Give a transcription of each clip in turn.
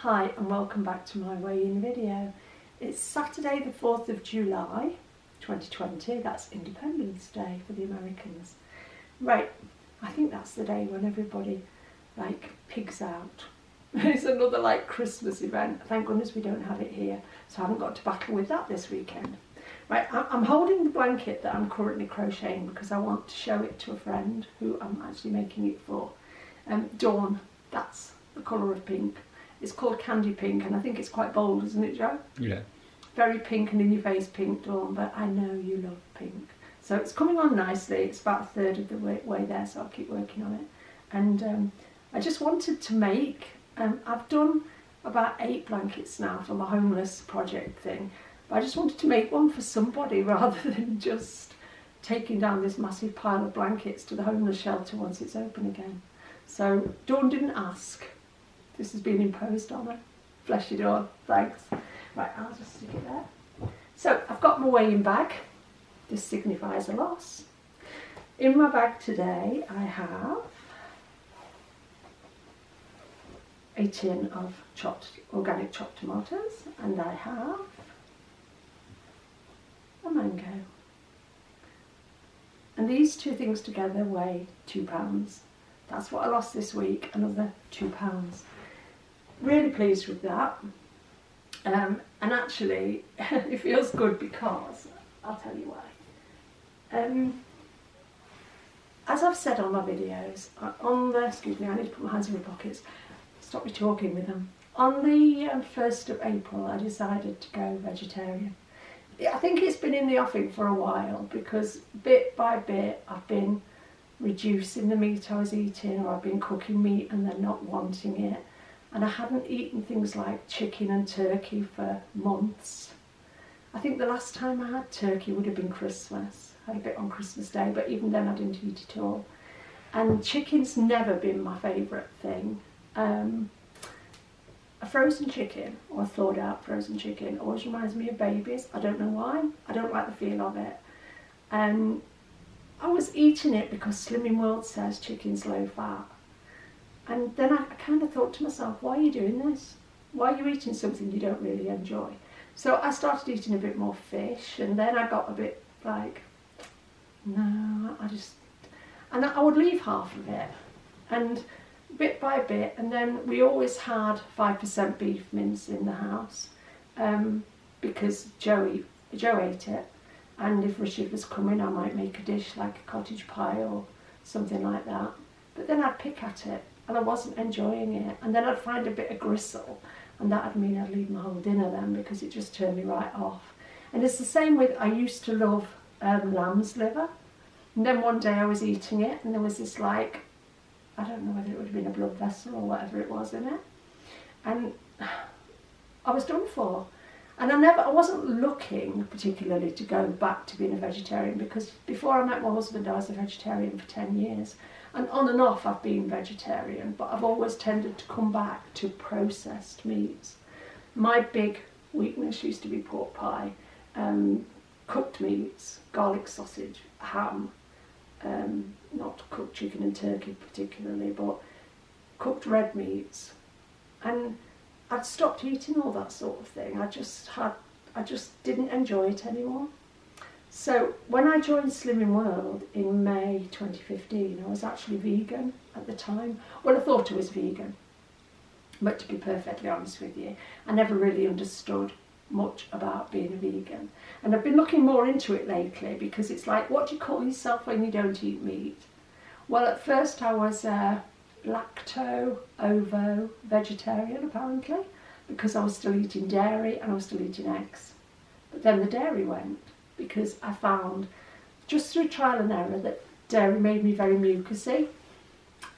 Hi and welcome back to my weigh-in video. It's Saturday the 4th of July 2020, that's Independence Day for the Americans. Right, I think that's the day when everybody pigs out. It's another Christmas event. Thank goodness we don't have it here, so I haven't got to battle with that this weekend. Right, I'm holding the blanket that I'm currently crocheting because I want to show it to a friend who I'm actually making it for. Dawn, that's the colour of pink. It's called Candy Pink and I think it's quite bold, isn't it, Joe? Yeah. Very pink and in your face pink, Dawn, but I know you love pink. So it's coming on nicely. It's about a third of the way there, so I'll keep working on it. And I just wanted to make, I've done about 8 blankets now for my homeless project thing, but I just wanted to make one for somebody rather than just taking down this massive pile of blankets to the homeless shelter once it's open again. So Dawn didn't ask. This has been imposed on her. Bless you, Dawn. Thanks. Right, I'll just stick it there. So I've got my weighing bag. This signifies a loss. In my bag today I have a tin of organic chopped tomatoes, and I have a mango. And these two things together weigh 2 pounds. That's what I lost this week, another 2 pounds. Really pleased with that. And actually, it feels good because, I'll tell you why. As I've said on my videos, excuse me, I need to put my hands in my pockets, stop me talking with them. On the 1st of April, I decided to go vegetarian. I think it's been in the offing for a while because bit by bit I've been reducing the meat I was eating, or I've been cooking meat and then not wanting it. And I hadn't eaten things like chicken and turkey for months. I think the last time I had turkey would have been Christmas. I had a bit on Christmas Day, but even then I didn't eat it all. And chicken's never been my favourite thing. A frozen chicken, or a thawed out frozen chicken, always reminds me of babies. I don't know why. I don't like the feel of it. I was eating it because Slimming World says chicken's low fat. And then I kind of thought to myself, why are you doing this? Why are you eating something you don't really enjoy? So I started eating a bit more fish, and then I got a bit no, and I would leave half of it. And bit by bit, and then we always had 5% beef mince in the house because Joe ate it. And if Richard was coming, I might make a dish like a cottage pie or something like that. But then I'd pick at it, and I wasn't enjoying it. And then I'd find a bit of gristle, and that'd mean I'd leave my whole dinner then because it just turned me right off. And it's the same with, I used to love lamb's liver. And then one day I was eating it, and there was this I don't know whether it would have been a blood vessel or whatever it was in it. And I was done for. And I wasn't looking particularly to go back to being a vegetarian, because before I met my husband I was a vegetarian for 10 years. And on and off I've been vegetarian, but I've always tended to come back to processed meats. My big weakness used to be pork pie, cooked meats, garlic sausage, ham, not cooked chicken and turkey particularly, but cooked red meats. And I'd stopped eating all that sort of thing. I just didn't enjoy it anymore. So when I joined Slimming World in May 2015, I was actually vegan at the time. Well, I thought I was vegan, but to be perfectly honest with you, I never really understood much about being a vegan. And I've been looking more into it lately because it's like, what do you call yourself when you don't eat meat? Well, at first I was lacto-ovo vegetarian apparently, because I was still eating dairy and I was still eating eggs. But then the dairy went, because I found just through trial and error that dairy made me very mucousy.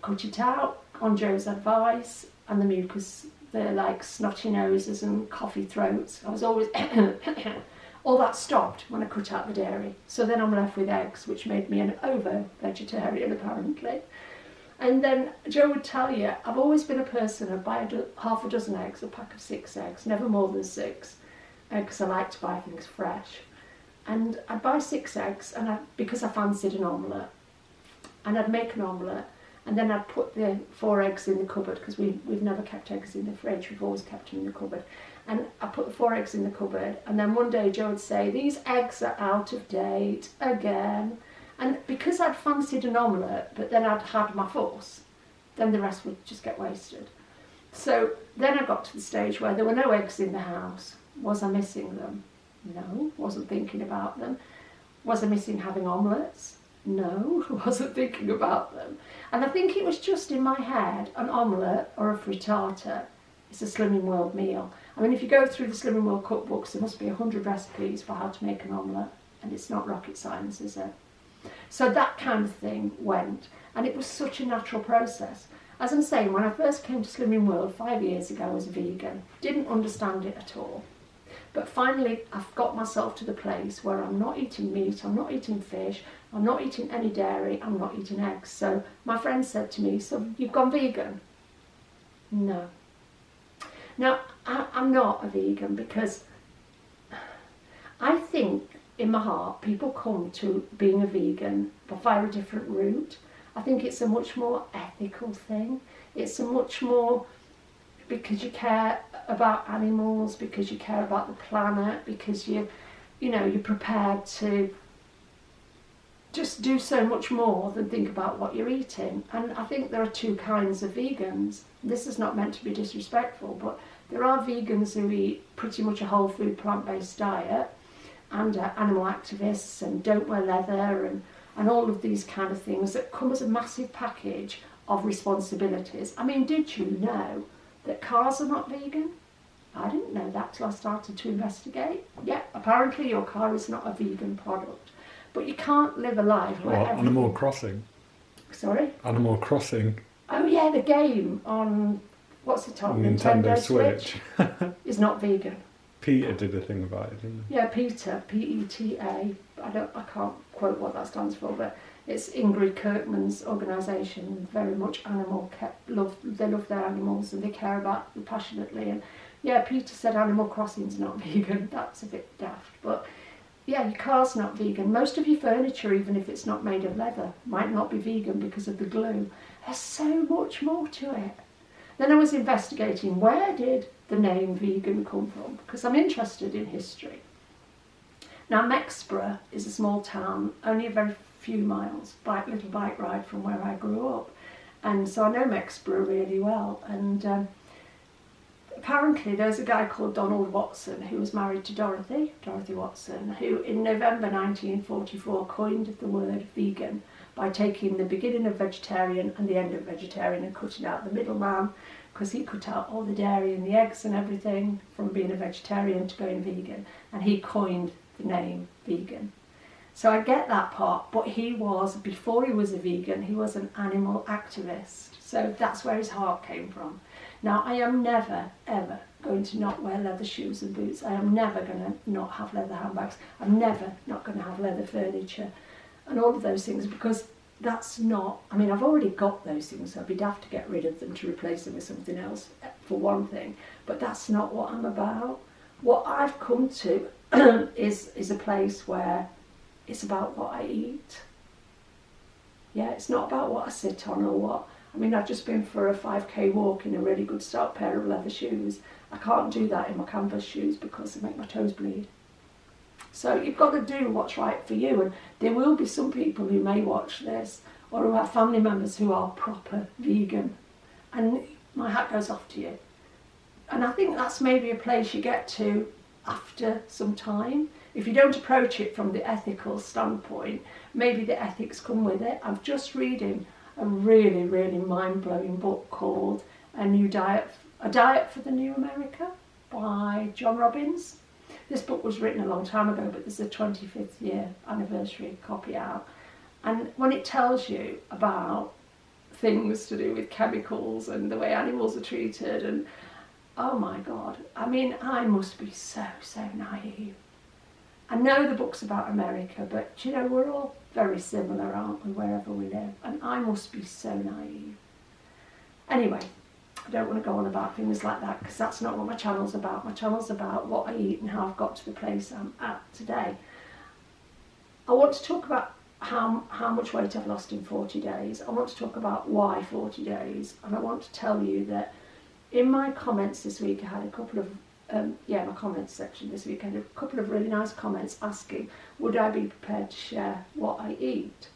Cut it out on Joe's advice, and the mucus, the snotty noses and coffee throats, I was always all that stopped when I cut out the dairy. So then I'm left with eggs, which made me an ovo vegetarian apparently. And then Joe would tell you, I've always been a person who'd buy half a dozen eggs, a pack of 6 eggs, never more than 6, because I like to buy things fresh. And I'd buy 6 eggs, and because I fancied an omelette, and I'd make an omelette, And then I'd put the 4 eggs in the cupboard, because we've never kept eggs in the fridge, we've always kept them in the cupboard. And I put the 4 eggs in the cupboard, and then one day Joe would say, these eggs are out of date again. And because I'd fancied an omelette, but then I'd had my fuss, then the rest would just get wasted. So then I got to the stage where there were no eggs in the house. Was I missing them? No, wasn't thinking about them. Was I missing having omelettes? No, wasn't thinking about them. And I think it was just in my head, an omelette or a frittata is a Slimming World meal. I mean, if you go through the Slimming World cookbooks, there must be 100 recipes for how to make an omelette, and it's not rocket science, is it? So that kind of thing went, and it was such a natural process. As I'm saying, when I first came to Slimming World 5 years ago, I was a vegan. Didn't understand it at all. But finally, I've got myself to the place where I'm not eating meat, I'm not eating fish, I'm not eating any dairy, I'm not eating eggs. So my friend said to me, so you've gone vegan? No. Now, I'm not a vegan because I think in my heart people come to being a vegan via a different route. I think it's a much more ethical thing. It's a much more because you care about animals, because you care about the planet, because you're prepared to just do so much more than think about what you're eating. And I think there are 2 kinds of vegans. This is not meant to be disrespectful, but there are vegans who eat pretty much a whole food plant-based diet, and animal activists, and don't wear leather, and all of these kind of things that come as a massive package of responsibilities. I mean, did you know that cars are not vegan? I didn't know that till I started to investigate. Yeah, apparently your car is not a vegan product. But you can't live a life where Animal Crossing. Sorry? Animal Crossing. Oh yeah, the game on, what's it on? Nintendo Switch. is not vegan. Peter did a thing about it, didn't he? Yeah, PETA, P-E-T-A. I can't quote what that stands for, but it's Ingrid Kirkman's organisation. Very much love. They love their animals and they care about them passionately. And yeah, Peter said Animal Crossing's not vegan. That's a bit daft, but yeah, your car's not vegan. Most of your furniture, even if it's not made of leather, might not be vegan because of the glue. There's so much more to it. Then I was investigating, where did the name vegan come from? Because I'm interested in history. Now, Mexborough is a small town, only a very few miles, little bike ride from where I grew up. And so I know Mexborough really well. And apparently there's a guy called Donald Watson who was married to Dorothy Watson, who in November 1944 coined the word vegan by taking the beginning of vegetarian and the end of vegetarian and cutting out the middleman, because he cut out all the dairy and the eggs and everything from being a vegetarian to going vegan, and he coined the name vegan. So I get that part, but before he was a vegan, he was an animal activist. So that's where his heart came from. Now, I am never, ever going to not wear leather shoes and boots. I am never going to not have leather handbags. I'm never not going to have leather furniture and all of those things, because that's not, I mean, I've already got those things, so I'd be daft to get rid of them to replace them with something else, for one thing. But that's not what I'm about. What I've come to is a place where it's about what I eat. Yeah, it's not about what I sit on or what. I mean, I've just been for a 5k walk in a really good stock pair of leather shoes. I can't do that in my canvas shoes because they make my toes bleed. So you've got to do what's right for you, and there will be some people who may watch this or who have family members who are proper vegan, and my hat goes off to you. And I think that's maybe a place you get to after some time. If you don't approach it from the ethical standpoint, maybe the ethics come with it. I'm just reading a really, really mind-blowing book called A Diet for the New America by John Robbins. This book was written a long time ago, but there's a 25th year anniversary copy out. And when it tells you about things to do with chemicals and the way animals are treated, and oh my God, I mean, I must be so naive. I know the book's about America, but you know, we're all very similar, aren't we, wherever we live? And I must be so naive. Anyway, I don't want to go on about things like that, because that's not what my channel's about. My channel's about what I eat and how I've got to the place I'm at today. I want to talk about how much weight I've lost in 40 days. I want to talk about why 40 days, and I want to tell you that in my comments this week, I had a couple of my comments section this week, I had a couple of really nice comments asking, would I be prepared to share what I eat?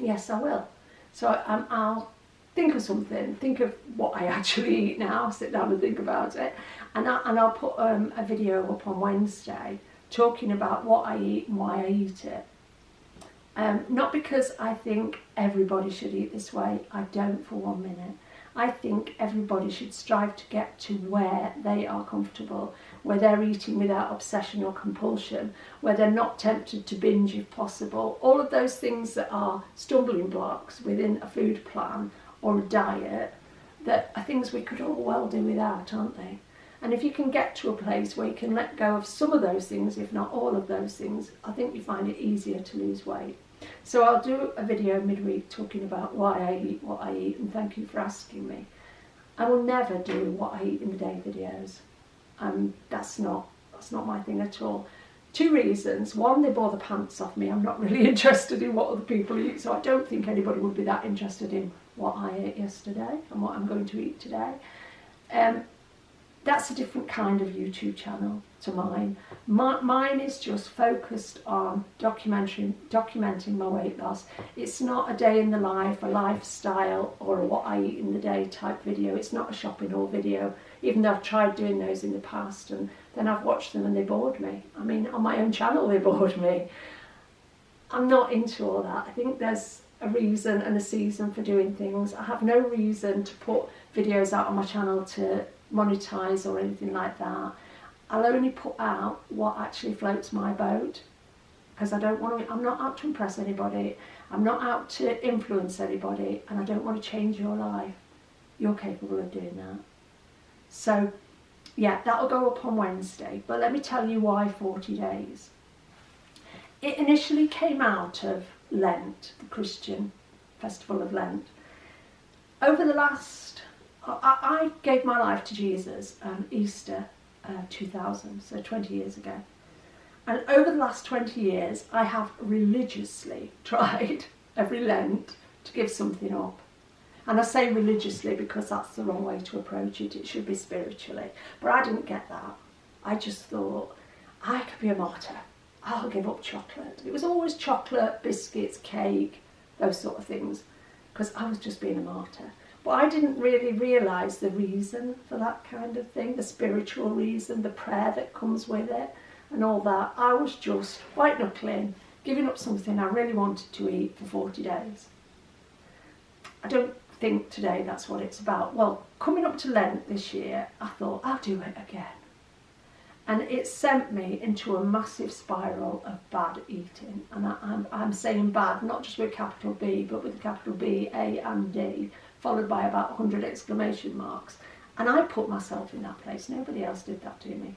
Yes, I will. So I'll think of something, think of what I actually eat now, sit down and think about it, and I'll put a video up on Wednesday talking about what I eat and why I eat it. Not because I think everybody should eat this way, I don't for 1 minute. I think everybody should strive to get to where they are comfortable, where they're eating without obsession or compulsion, where they're not tempted to binge if possible. All of those things that are stumbling blocks within a food plan or a diet that are things we could all well do without, aren't they? And if you can get to a place where you can let go of some of those things, if not all of those things, I think you find it easier to lose weight. So I'll do a video midweek talking about why I eat what I eat, and thank you for asking me. I will never do what I eat in the day videos. That's not my thing at all. 2 reasons. One, they bore the pants off me. I'm not really interested in what other people eat, so I don't think anybody would be that interested in what I ate yesterday and what I'm going to eat today. That's a different kind of YouTube channel to mine. Mine is just focused on documenting my weight loss. It's not a day in the life, a lifestyle, or a what I eat in the day type video. It's not a shopping haul video, even though I've tried doing those in the past and then I've watched them and they bored me. I mean, on my own channel they bored me. I'm not into all that. I think there's a reason and a season for doing things. I have no reason to put videos out on my channel to monetize or anything like that. I'll only put out what actually floats my boat, because I'm not out to impress anybody, I'm not out to influence anybody, and I don't want to change your life. You're capable of doing that. So yeah, that'll go up on Wednesday, but let me tell you why 40 days. It initially came out of Lent, the Christian festival of Lent. Over the last, I gave my life to Jesus Easter 2000, so 20 years ago. And over the last 20 years, I have religiously tried every Lent to give something up. And I say religiously because that's the wrong way to approach it. It should be spiritually. But I didn't get that. I just thought, I could be a martyr. I'll give up chocolate. It was always chocolate, biscuits, cake, those sort of things, because I was just being a martyr. But I didn't really realise the reason for that kind of thing, the spiritual reason, the prayer that comes with it and all that. I was just white knuckling, giving up something I really wanted to eat for 40 days. I don't think today that's what it's about. Well, coming up to Lent this year, I thought, I'll do it again. And it sent me into a massive spiral of bad eating. And I'm saying bad, not just with capital B, but with capital B, A and D, followed by about 100 exclamation marks. And I put myself in that place. Nobody else did that to me.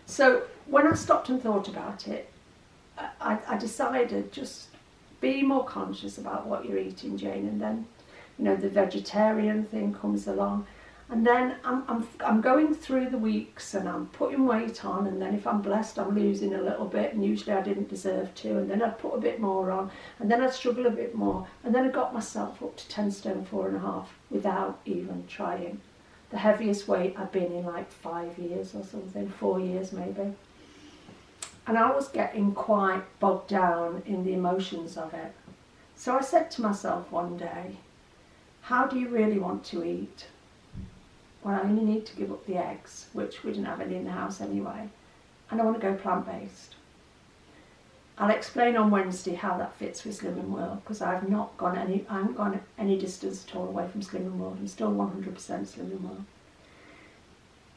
So when I stopped and thought about it, I decided just be more conscious about what you're eating, Jane. And then, you know, the vegetarian thing comes along. And then I'm going through the weeks and I'm putting weight on, and then if I'm blessed I'm losing a little bit, and usually I didn't deserve to, and then I'd put a bit more on, and then I'd struggle a bit more, and then I got myself up to 10 stone 4.5 without even trying. The heaviest weight I'd been in like 5 years or something, 4 years maybe. And I was getting quite bogged down in the emotions of it. So I said to myself one day, how do you really want to eat? Well, I only need to give up the eggs, which we didn't have any in the house anyway, and I want to go plant-based. I'll explain on Wednesday how that fits with Slimming World, because I haven't gone any distance at all away from Slimming World. I'm still 100% Slimming World.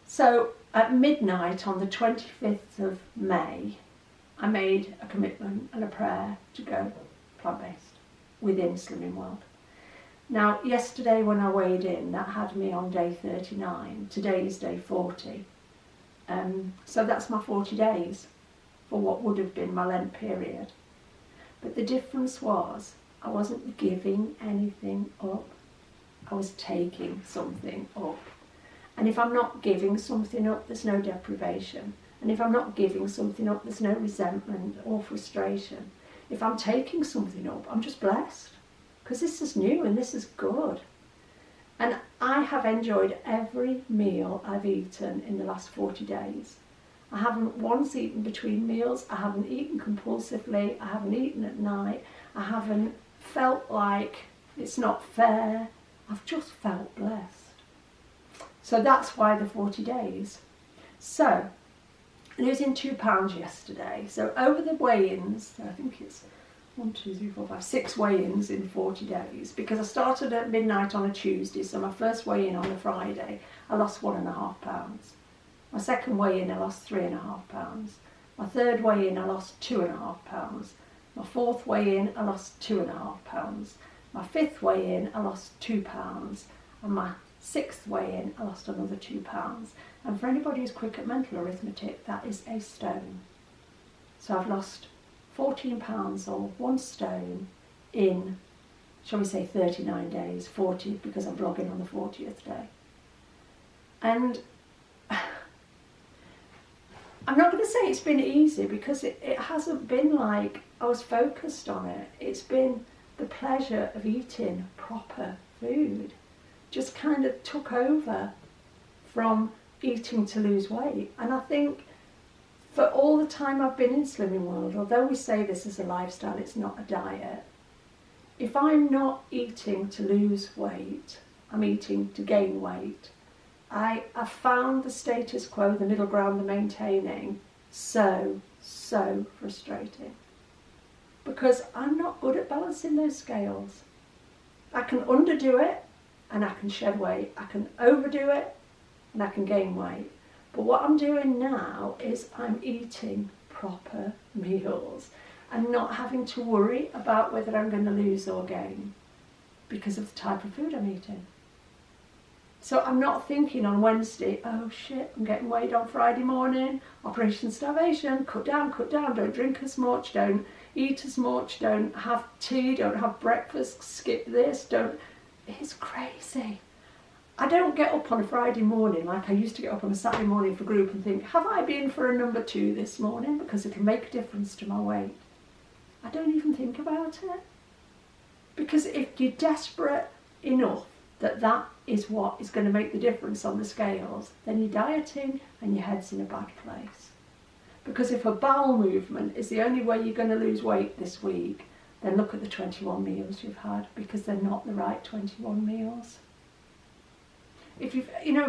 So at midnight on the 25th of May, I made a commitment and a prayer to go plant-based within Slimming World. Now, yesterday when I weighed in, that had me on day 39. Today is day 40. So that's my 40 days for what would have been my Lent period. But the difference was I wasn't giving anything up. I was taking something up. And if I'm not giving something up, there's no deprivation. And if I'm not giving something up, there's no resentment or frustration. if I'm taking something up, I'm just blessed. Because this is new and this is good. And I have enjoyed every meal I've eaten in the last 40 days. I haven't once eaten between meals. I haven't eaten compulsively. I haven't eaten at night. I haven't felt like it's not fair. I've just felt blessed. So that's why the 40 days. So, losing £2 yesterday. So over the weigh-ins, I think it's 1, 2, 3, 4, 5, 6 weigh-ins in 40 days, because I started at midnight on a Tuesday, so my first weigh-in on a Friday, I lost £1.5. My second weigh-in, I lost £3.5. My third weigh-in, I lost £2.5. My fourth weigh-in, I lost £2.5. My fifth weigh-in, I lost £2. And my sixth weigh-in, I lost another £2. And for anybody who's quick at mental arithmetic, that is a stone. So I've lost £14 or 1 stone in, shall we say, 39 days, 40 because I'm vlogging on the 40th day. And I'm not going to say it's been easy, because it hasn't been like I was focused on it. It's been the pleasure of eating proper food. Just kind of took over from eating to lose weight. And I think for all the time I've been in Slimming World, although we say this is a lifestyle, it's not a diet, if I'm not eating to lose weight, I'm eating to gain weight. I found the status quo, the middle ground, the maintaining, so frustrating. Because I'm not good at balancing those scales. I can underdo it and I can shed weight. I can overdo it and I can gain weight. But what I'm doing now is I'm eating proper meals and not having to worry about whether I'm going to lose or gain because of the type of food I'm eating. So I'm not thinking on Wednesday, oh shit, I'm getting weighed on Friday morning, Operation Starvation, cut down, don't drink as much, don't eat as much, don't have tea, don't have breakfast, skip this, don't... It's crazy. I don't get up on a Friday morning like I used to get up on a Saturday morning for group and think, have I been for a number 2 this morning because it'll make a difference to my weight? I don't even think about it. Because if you're desperate enough that is what is going to make the difference on the scales, then you're dieting and your head's in a bad place. Because if a bowel movement is the only way you're going to lose weight this week, then look at the 21 meals you've had, because they're not the right 21 meals. If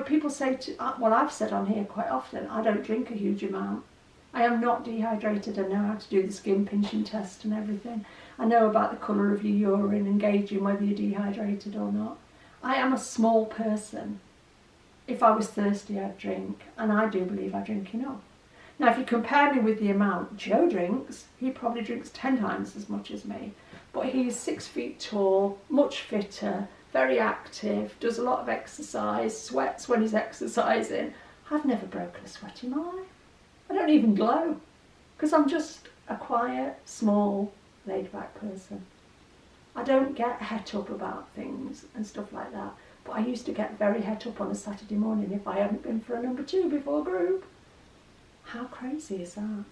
people say well, I've said on here quite often, I don't drink a huge amount. I am not dehydrated. I know how to do the skin pinching test and everything. I know about the colour of your urine and gauging whether you're dehydrated or not. I am a small person. If I was thirsty, I'd drink, and I do believe I drink enough. Now, if you compare me with the amount Joe drinks, he probably drinks 10 times as much as me. But he's 6 feet tall, much fitter, very active, does a lot of exercise, sweats when he's exercising. I've never broken a sweat in my life. I don't even glow, because I'm just a quiet, small, laid-back person. I don't get het up about things and stuff like that, but I used to get very het up on a Saturday morning if I hadn't been for a number 2 before group. How crazy is that?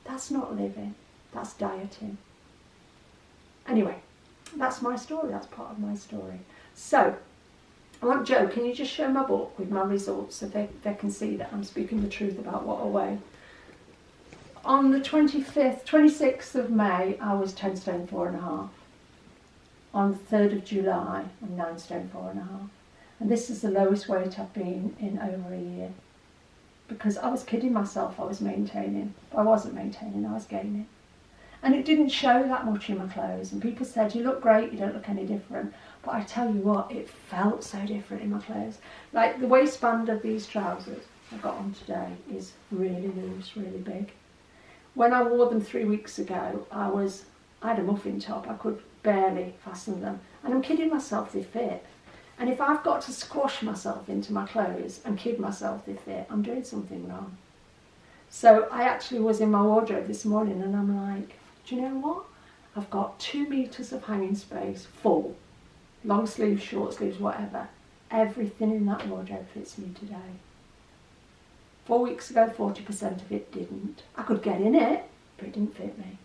That's not living, that's dieting. Anyway, that's my story, that's part of my story. So, I want Joe, can you just show my book with my results so they can see that I'm speaking the truth about what I weigh? On the 26th of May, I was 10 stone 4.5. On the 3rd of July, I'm 9 stone 4.5. And this is the lowest weight I've been in over a year. Because I was kidding myself, I was maintaining. But I wasn't maintaining, I was gaining. And it didn't show that much in my clothes. And people said, you look great, you don't look any different. But I tell you what, it felt so different in my clothes. Like the waistband of these trousers I've got on today is really loose, really big. When I wore them 3 weeks ago, I had a muffin top, I could barely fasten them. And I'm kidding myself, they fit. And if I've got to squash myself into my clothes and kid myself they fit, I'm doing something wrong. So I actually was in my wardrobe this morning and I'm like, do you know what? I've got 2 meters of hanging space full. Long sleeves, short sleeves, whatever. Everything in that wardrobe fits me today. 4 weeks ago, 40% of it didn't. I could get in it, but it didn't fit me.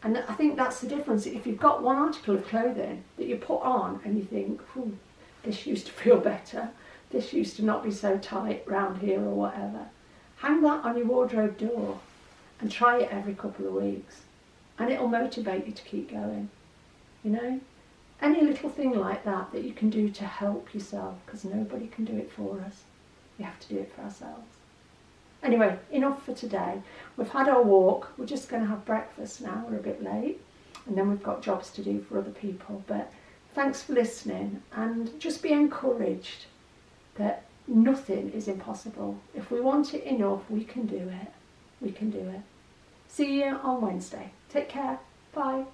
And I think that's the difference. If you've got one article of clothing that you put on and you think, "Ooh, this used to feel better, this used to not be so tight round here," or whatever, hang that on your wardrobe door and try it every couple of weeks, and it'll motivate you to keep going. You know, any little thing like that that you can do to help yourself, because nobody can do it for us. We have to do it for ourselves. Anyway, enough for today. We've had our walk. We're just going to have breakfast now. We're a bit late, and then we've got jobs to do for other people. But thanks for listening, and just be encouraged that nothing is impossible. If we want it enough, we can do it. We can do it. See you on Wednesday. Take care. Bye.